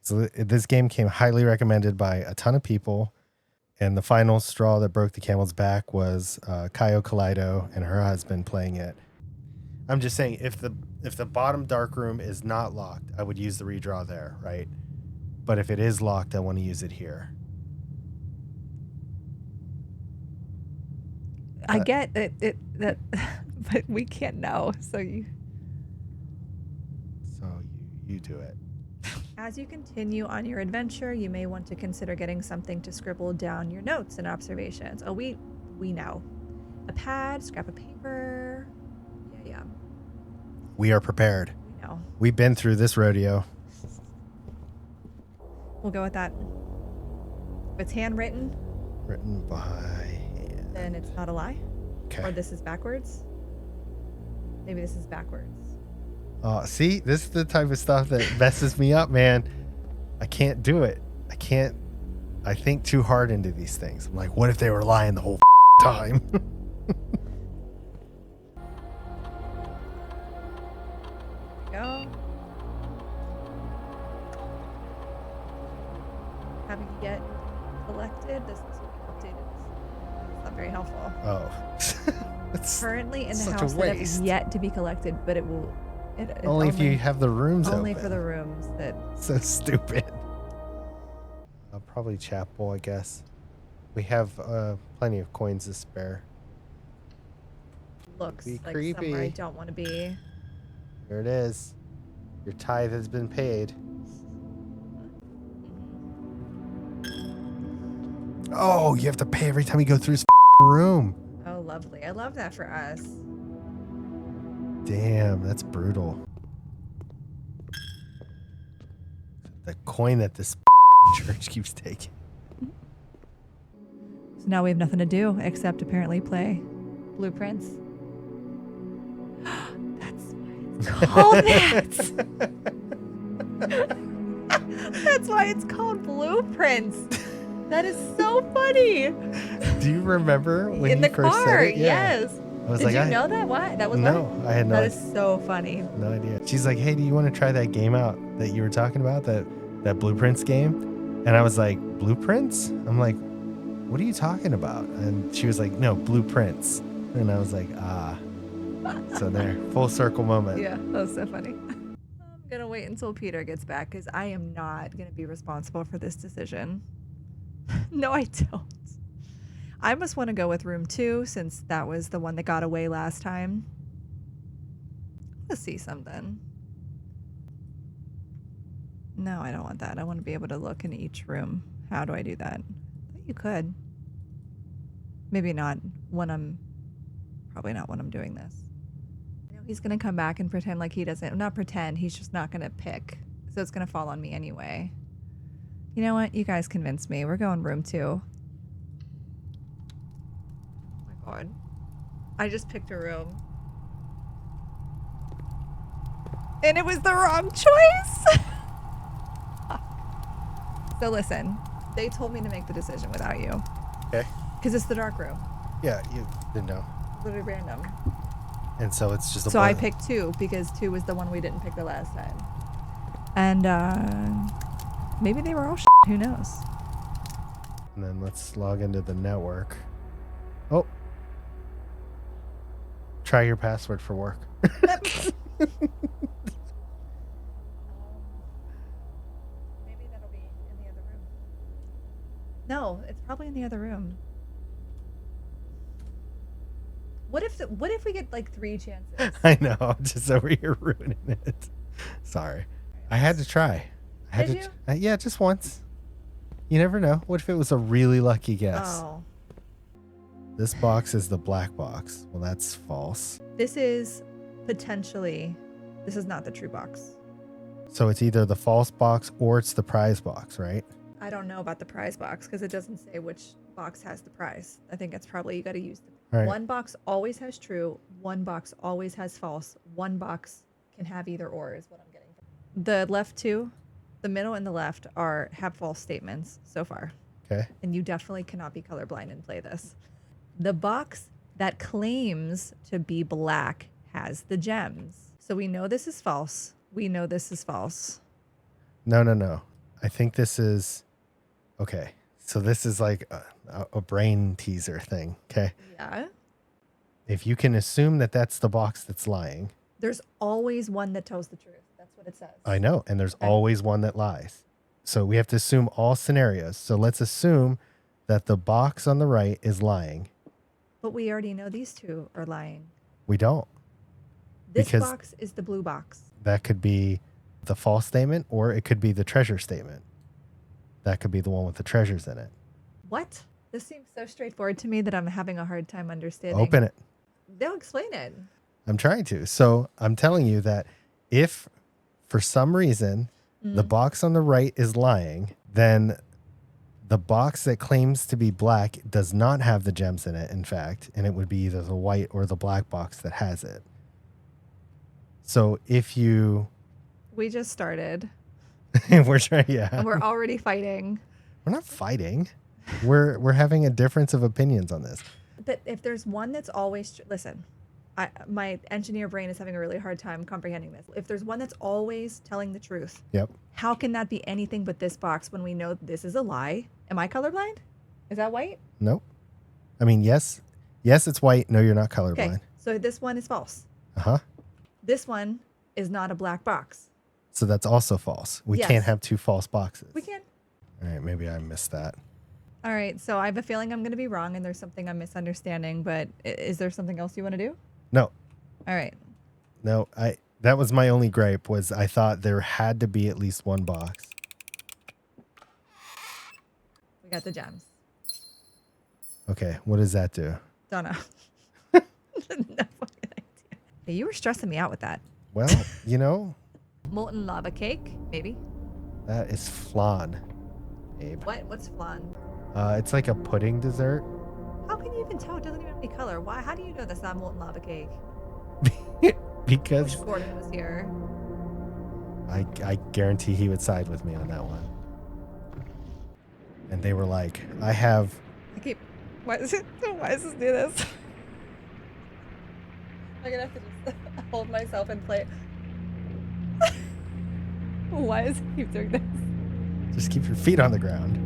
So this game came highly recommended by a ton of people. And the final straw that broke the camel's back was Kaio Kaleido and her husband playing it. I'm just saying, if the bottom dark room is not locked, I would use the redraw there, right? But if it is locked, I want to use it here. I get it that, but we can't know. So you do it. As you continue on your adventure, you may want to consider getting something to scribble down your notes and observations. Oh, we know. A pad, scrap of paper. Yeah. We are prepared. We know. We've been through this rodeo. We'll go with that. If it's handwritten. Written by hand. Then it's not a lie. Okay. Or this is backwards. Maybe this is backwards. See, this is the type of stuff that messes me up, man. I can't do it. I think too hard into these things. I'm like, what if they were lying the whole time? Go. Having yet collected, this is updated. It's not very helpful. Oh. Currently in the house that have yet to be collected, but it will. Only if you have the rooms only open. For the rooms that. So stupid. Probably chapel, I guess. We have plenty of coins to spare. Looks like creepy. Somewhere I don't want to be. There it is. Your tithe has been paid. Oh, you have to pay every time you go through this room. Oh, lovely. I love that for us. Damn, that's brutal. The coin that this church keeps taking. So now we have nothing to do except apparently play blueprints. That's why it's called that. That's why it's called blueprints. That is so funny. Do you remember when in you the first car? said it? Yes. Did you know that? What? That was no, I had no. That is so funny. No idea. She's like, "Hey, do you want to try that game out that you were talking about, that Blueprints game?" And I was like, "Blueprints?" I'm like, "What are you talking about?" And she was like, "No, Blueprints." And I was like, "Ah." So there, full circle moment. Yeah, that was so funny. I'm gonna wait until Peter gets back because I am not gonna be responsible for this decision. No, I don't. I must want to go with room 2 since that was the one that got away last time. Let's see something. No, I don't want that. I want to be able to look in each room. How do I do that? You could. Maybe not when I'm... Probably not when I'm doing this. I know he's going to come back and pretend like he doesn't... Not pretend. He's just not going to pick. So it's going to fall on me anyway. You know what? You guys convinced me. We're going room 2. God. I just picked a room. And it was the wrong choice. So listen, they told me to make the decision without you. Okay. Because it's the dark room. Yeah, you didn't know. Literally random. And so it's just a... So I picked 2 because 2 was the one we didn't pick the last time. And maybe they were all who knows? And then let's log into the network. Oh. Try your password for work. Maybe that'll be in the other room. No, it's probably in the other room. What if we get like 3 chances? I know, I'm just over here ruining it. Sorry. I had to try. Did you? Yeah, just once. You never know. What if it was a really lucky guess? Oh. This box is the black box. Well, that's false. This is potentially... This is not the true box. So it's either the false box or it's the prize box, right? I don't know about the prize box because it doesn't say which box has the prize. I think it's probably you got to use the... Right. One box always has true. One box always has false. One box can have either or is what I'm getting from. The left 2, the middle and the left have false statements so far. Okay. And you definitely cannot be colorblind and play this. The box that claims to be black has the gems. So we know this is false. We know this is false. No. I think this is okay. So this is like a brain teaser thing. Okay. Yeah. If you can assume that that's the box that's lying, There's always one that tells the truth. That's what it says. I know. And there's Okay. always one that lies. So we have to assume all scenarios. So let's assume that the box on the right is lying. But we already know these two are lying. We don't. This Because box is the blue box. that could be the false statement or it could be the treasure statement. That could be the one with the treasures in it. What? This seems so straightforward to me that I'm having a hard time understanding. Open it. They'll explain it. I'm trying to. So I'm telling you that if for some reason the box on the right is lying, then the box that claims to be black does not have the gems in it, in fact, and it would be either the white or the black box that has it. So if you... We just started. we're trying, yeah. And we're already fighting. We're not fighting. We're having a difference of opinions on this. But if there's one that's always... Listen, my engineer brain is having a really hard time comprehending this. If there's one that's always telling the truth, Yep. how can that be anything but this box when we know this is a lie? Am I colorblind? Is that white? Nope. I mean, yes, it's white. No, you're not Okay, colorblind. so this one is false. Uh-huh. This one is not a black box. So that's also false. We Yes. can't have two false boxes. We can. All right, maybe I missed that. All right, so I have a feeling I'm going to be wrong and there's something I'm misunderstanding, but is there something else you want to do? No. All right. No, that was my only gripe was I thought there had to be at least one box. We got the gems. Okay, what does that do? Don't know. No fucking idea. Hey, you were stressing me out with that. Well, you know, Molten lava cake, maybe. that is flan, Abe. What's flan? It's like a pudding dessert. How can you even tell? It doesn't even have any color. Why? How do you know that's not molten lava cake? Because Wish Gordon was here. I guarantee he would side with me on that one. And they were like, I have... Why does this do this? I'm gonna have to just hold myself and play. Why does it keep doing this? Just keep your feet on the ground.